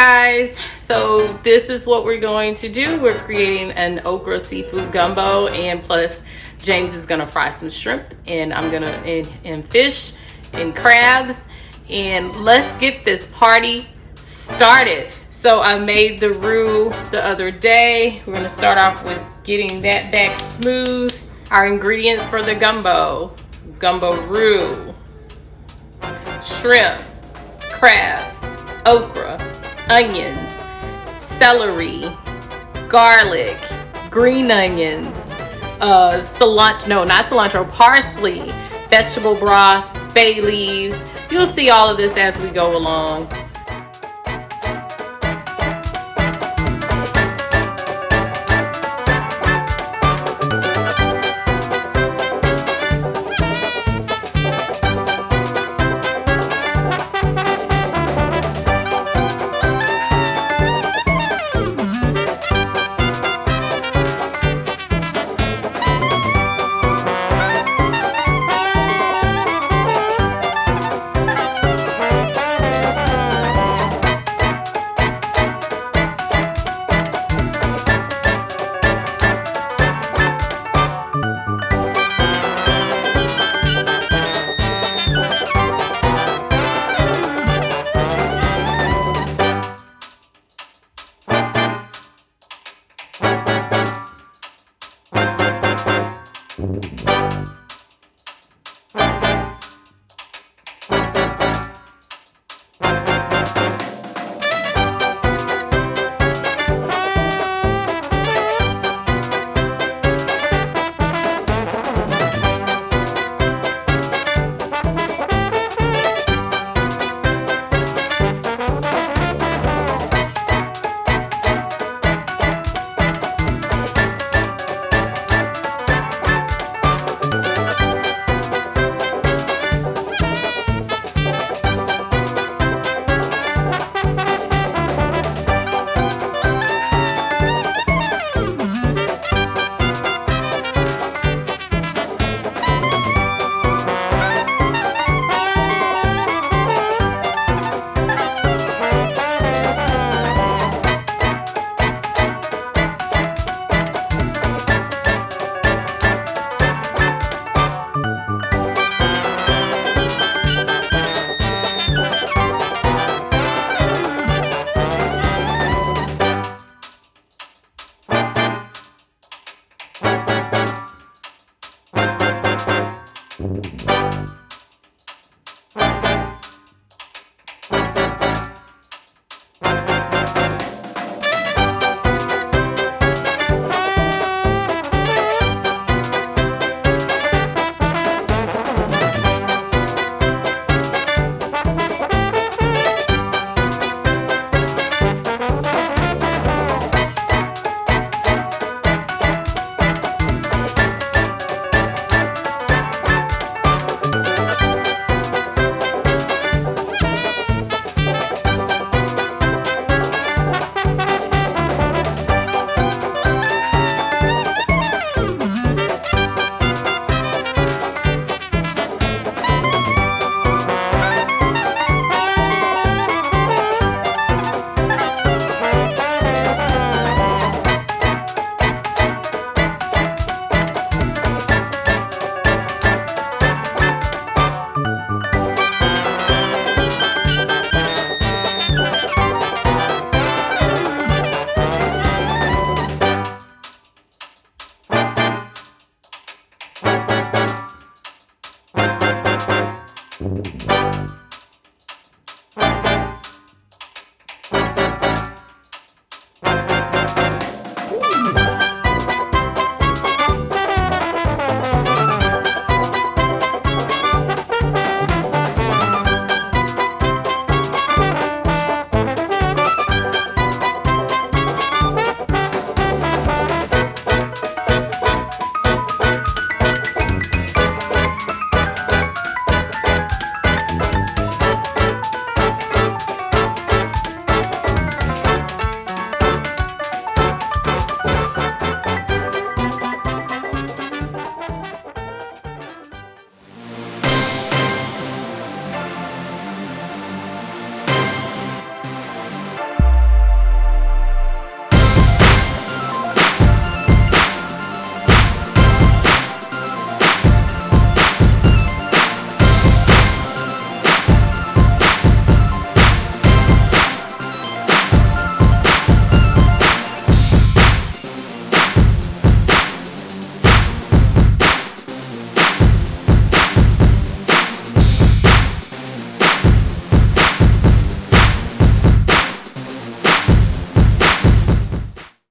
guys, so this is what we're going to do. We're creating an okra seafood gumbo, and plus James is gonna fry some shrimp, and I'm gonna and fish and crabs, and let's get this party started. So I made the roux the other day. We're gonna start off with getting that back smooth. Our ingredients for the gumbo roux, shrimp, crabs, okra, onions, celery, garlic, green onions, cilantro, no, not cilantro, parsley, vegetable broth, bay leaves. You'll see all of this as we go along.